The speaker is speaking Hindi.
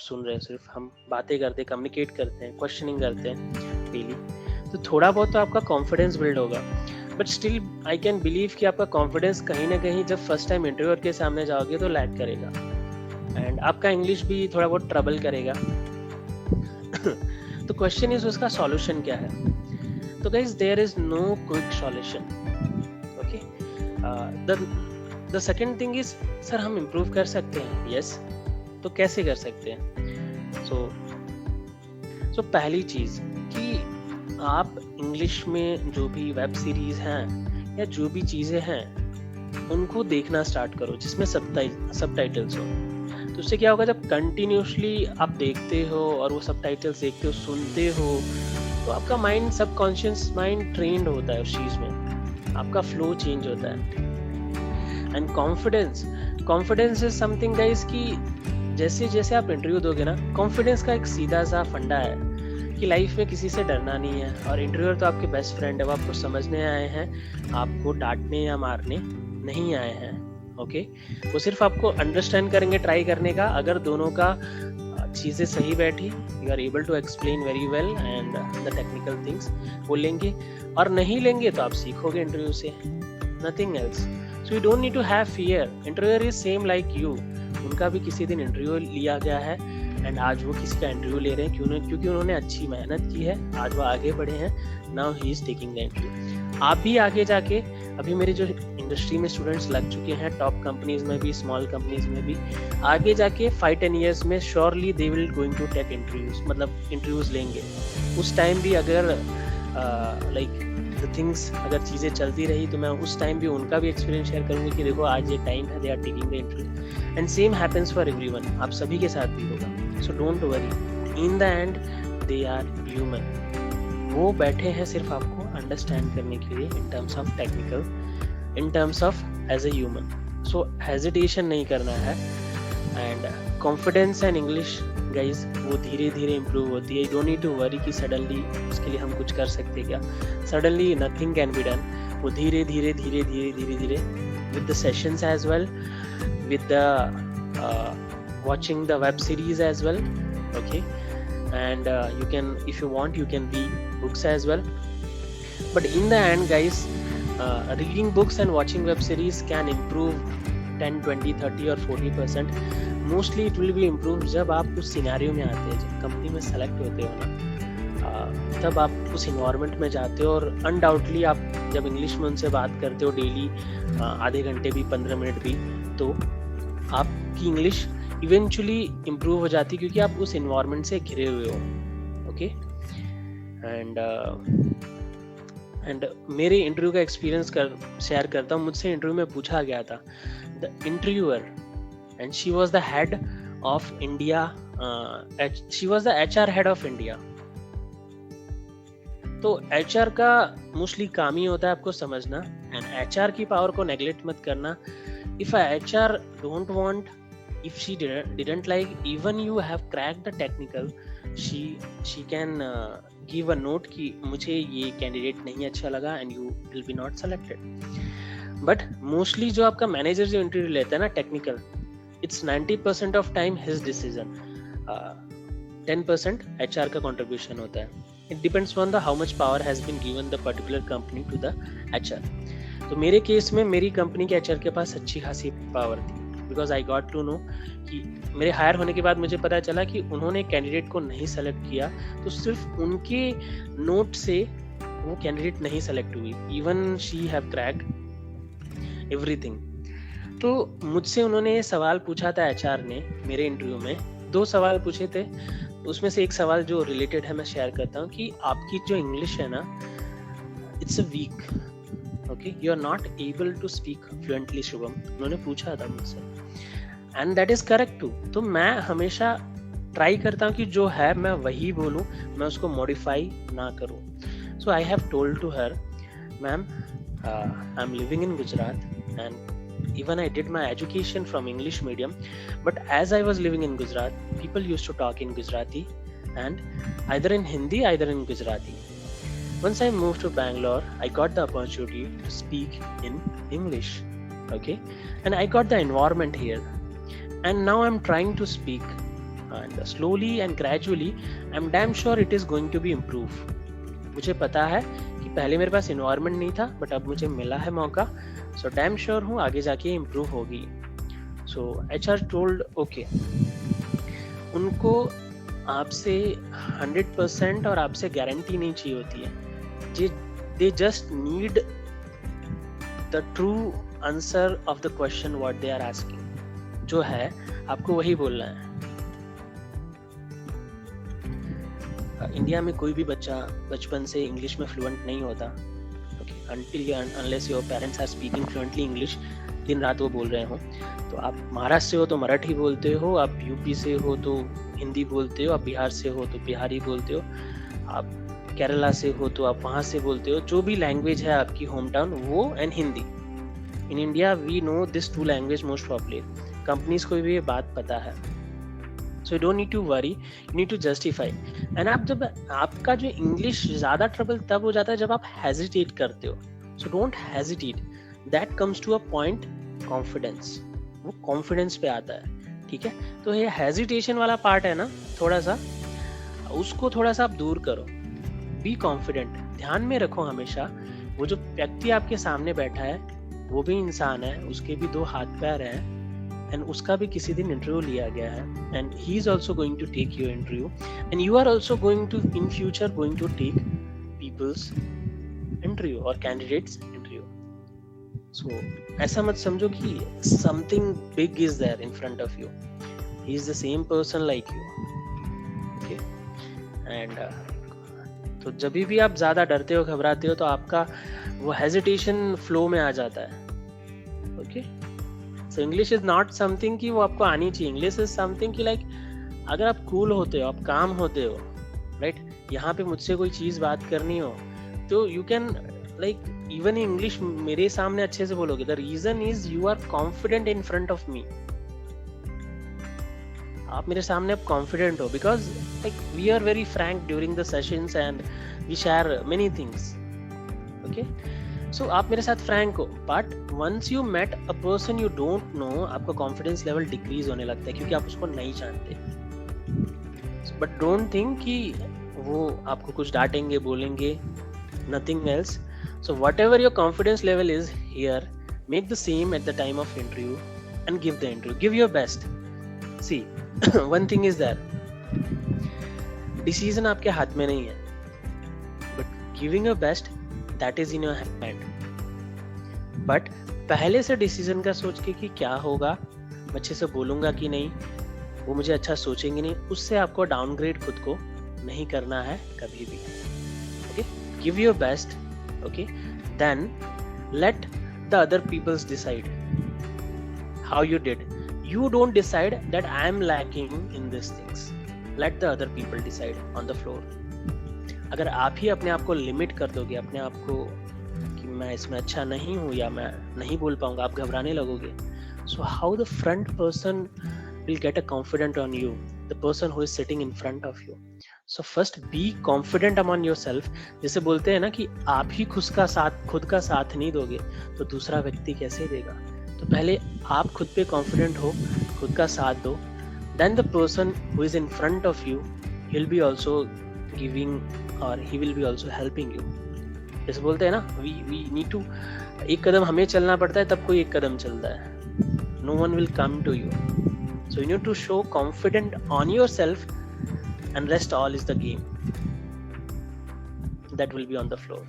सुन रहे हैं, सिर्फ हम बातें करते हैं, कम्युनिकेट करते हैं, क्वेश्चनिंग करते हैं डेली, तो थोड़ा बहुत तो आपका कॉन्फिडेंस बिल्ड होगा। But still I can believe कि आपका कॉन्फिडेंस कहीं ना कहीं जब फर्स्ट टाइम इंटरव्यूअर के सामने जाओगे तो लैग करेगा, एंड आपका इंग्लिश भी थोड़ा बहुत ट्रबल करेगा। तो क्वेश्चन इज उसका सॉल्यूशन क्या है? तो guys there is no quick solution. Okay, the second thing is, sir हम इम्प्रूव कर सकते हैं। यस, तो कैसे कर सकते हैं? सो पहली चीज कि आप इंग्लिश में जो भी वेब सीरीज हैं या जो भी चीजें हैं उनको देखना स्टार्ट करो जिसमें सबटाइटल्स हो। तो उससे क्या होगा, जब कंटिन्यूसली आप देखते हो और वो सबटाइटल्स देखते हो, सुनते हो, तो आपका माइंड, सबकॉन्शियस माइंड ट्रेंड होता है उस चीज में, आपका फ्लो चेंज होता है। And confidence is something guys कि जैसे जैसे आप इंटरव्यू दोगे ना, कॉन्फिडेंस का एक सीधा सा फंडा है कि लाइफ में किसी से डरना नहीं है, और इंटरव्यूअर तो आपके बेस्ट फ्रेंड है, वो आपको समझने आए हैं, आपको डांटने या मारने नहीं आए हैं। ओके, वो सिर्फ आपको अंडरस्टैंड करेंगे ट्राई करने का। अगर दोनों का चीज़ें सही बैठी, you are able to explain very well and the technical things, वो लेंगे, और नहीं लेंगे तो आप सीखोगे इंटरव्यू से, nothing else. So you don't need to have fear, interviewer is same like you. उनका भी किसी दिन इंटरव्यू लिया गया है, एंड आज वो किसी का इंटरव्यू ले रहे हैं क्योंकि उन्होंने अच्छी मेहनत की है, आज वो आगे बढ़े हैं, now he is taking the interview. आप भी आगे जाके, अभी मेरे जो इंडस्ट्री में स्टूडेंट्स लग चुके हैं, टॉप कंपनीज में भी, स्मॉल कंपनीज में भी, आगे जाके 5-10 ईयर्स में surely they will going to take interviews, मतलब इंटरव्यूज लेंगे। उस टाइम भी अगर लाइक द थिंग्स, अगर चीज़ें चलती रही, तो मैं उस टाइम भी उनका भी एक्सपीरियंस शेयर करूंगी कि देखो आज ये टाइम है, they are taking the interview, and same happens for everyone, आप सभी के साथ भी होगा। So don't worry, in the end they are human. वो बैठे हैं सिर्फ आपको अंडरस्टैंड करने के लिए in terms of technical, in terms of as a human. So hesitation नहीं करना है, and confidence and English guys वो धीरे धीरे इम्प्रूव होती है। You don't need to worry कि सडनली उसके लिए हम कुछ कर सकते क्या, suddenly nothing can be done. वो धीरे धीरे धीरे धीरे धीरे धीरे with the sessions as well, with the watching the web series as well, okay, and you can, if you want, you can read books as well. But in the end guys, reading books and watching web series can improve 10, 20, 30 or 40%. Mostly it will be improved जब आप उस सिनेरियो में आते हैं, जब कंपनी में सेलेक्ट होते हो ना, तब आप उस इन्वायरमेंट में जाते हो, और अनडाउटली आप जब इंग्लिश में उनसे बात करते हो डेली, आधे घंटे भी, 15 मिनट भी, तो आपकी इंग्लिश इवेंचुअली इम्प्रूव हो जाती है, क्योंकि आप उस इन्वायरमेंट से घिरे हुए हो। ओके, एंड मेरे इंटरव्यू का एक्सपीरियंस शेयर करता हूँ। मुझसे इंटरव्यू में पूछा गया था, the interviewer, and she was the head of India, she was the HR head of India. तो HR का मोस्टली काम ही होता है आपको समझना, एंड HR की पावर को नेग्लेक्ट मत करना। If a HR don't want, if she didn't like, even you have cracked the technical, she can give a note कि मुझे ये कैंडिडेट नहीं अच्छा लगा, and you will be not selected. But mostly जो आपका मैनेजर जो इंटरव्यू लेता है ना technical, it's 90% of time his decision, 10% HR का contribution होता है. It depends on the how much power has been given the particular company to the HR. तो मेरे केस में मेरी कंपनी के HR के पास अच्छी खासी पावर थी, because I got to know कि मेरे हायर होने के बाद मुझे पता चला कि उन्होंने कैंडिडेट को नहीं सेलेक्ट किया, तो सिर्फ उनके नोट से वो कैंडिडेट नहीं सेलेक्ट हुई, even she have cracked everything. तो मुझसे उन्होंने सवाल पूछा था HR ने मेरे इंटरव्यू में, 2 सवाल पूछे थे, उसमें से एक सवाल जो रिलेटेड है मैं शेयर करता हूँ कि आपकी जो इंग्लिश है ना, it's a weak, okay, you are not able to speak fluently Shubham, उन्होंने पूछा था मुझसे, and that is correct too. तो मैं हमेशा ट्राई करता हूँ कि जो है मैं वही बोलूँ, मैं उसको मॉडिफाई ना करूँ। So I have told to her, ma'am I am living in Gujarat and even I did my education from English medium, but as I was living in Gujarat, people used to talk in Gujarati and either in Hindi, either in Gujarati. Once I moved to Bangalore, I got the opportunity to speak in English, okay, and I got the environment here, and now I'm trying to speak and slowly and gradually I'm damn sure it is going to be improve. मुझे पता है कि पहले मेरे पास environment नहीं था, but अब मुझे मिला है मौका, so damn sure हूँ आगे जाके improve होगी. So HR told okay, उनको आपसे 100% और आपसे गारंटी नहीं चाहिए होती है. They just need the true answer of the question what they are asking. जो है आपको वही बोलना है. इंडिया में कोई भी बच्चा बचपन से इंग्लिश में फ्लुएंट नहीं होता. until unless your parents are speaking fluently English, दिन रात वो बोल रहे हो. तो आप महाराष्ट्र से हो तो मराठी बोलते हो, आप यूपी से हो तो हिंदी बोलते हो, आप बिहार से हो तो बिहारी बोलते हो, आप केरला से हो तो आप वहाँ से बोलते हो. जो भी लैंग्वेज है आपकी होम टाउन वो and Hindi. In India we know this two language most probably. Companies को भी ये बात पता है. So you don't need to worry, you need to justify. And आप जब आपका जो इंग्लिश ज़्यादा ट्रबल तब हो जाता है जब आप हेजिटेट करते हो. So don't hesitate. That comes to a point confidence. वो कॉन्फिडेंस पे आता है. ठीक है. तो ये हेजिटेशन वाला पार्ट है ना, थोड़ा सा उसको थोड़ा सा आप दूर करो. Be confident. ध्यान में रखो हमेशा वो जो व्यक्ति आपके सामने बैठा है वो भी इंसान है, उसके भी 2 हाथ पैर हैं एंड उसका भी किसी दिन इंटरव्यू लिया गया है and he is also going to take your interview and you are also going to in future going to take people's interview और कैंडिडेट्स इंटरव्यू. सो ऐसा मत समझो कि something big is there in front of you. He is the same person like you. Okay. And तो जब भी आप ज्यादा डरते हो घबराते हो तो आपका वो हेजिटेशन फ्लो में आ जाता है. Okay. So English is not something कि वो आपको आनी चाहिए. इंग्लिश इज समथिंग कि लाइक अगर आप कूल होते हो, आप काम होते हो, राइट. यहाँ पे मुझसे कोई चीज बात करनी हो तो you can like even English मेरे सामने अच्छे से बोलोगे. The reason is you are confident in front of me. आप मेरे सामने अब कॉन्फिडेंट हो because like we are very frank during the sessions and we share many things. Okay. So आप मेरे साथ फ्रैंक हो, but once you met a person you don't know, आपका कॉन्फिडेंस लेवल डिक्रीज होने लगता है क्योंकि आप उसको नहीं जानते. बट डोंट थिंक कि वो आपको कुछ डांटेंगे बोलेंगे, nothing else. So whatever your confidence level is here, make the same at the time of interview and give the interview. Give your best. See one thing is that decision आपके हाथ में नहीं है, but giving your best that is in your hand. But पहले से डिसीजन का सोच के कि क्या होगा, मैं अच्छे से बोलूंगा कि नहीं, वो मुझे अच्छा सोचेंगे नहीं, उससे आपको डाउनग्रेड खुद को नहीं करना है कभी भी. Okay. Give your best. Okay. Then let the other peoples decide how you did. You don't decide that I am lacking in these things. Let the other people decide on the floor. अगर आप ही अपने आप को लिमिट कर दोगे, अपने आप को कि मैं इसमें अच्छा नहीं हूँ या मैं नहीं बोल पाऊंगा, आप घबराने लगोगे. So how the front person will get a confident on you, the person who is sitting in front of you. So first be confident among yourself. जैसे बोलते हैं ना कि आप ही खुद का साथ नहीं दोगे तो दूसरा व्यक्ति कैसे देगा. तो पहले आप खुद पे कॉन्फिडेंट हो, खुद का साथ दो. Then the person who is in front of you, he'll be also giving or he will be also helping you. जैसे बोलते हैं ना, we need to, एक कदम हमें चलना पड़ता है तब कोई एक कदम चलता है. No one will come to you. So you need to show confident on yourself and rest all is the game. That will be on the floor.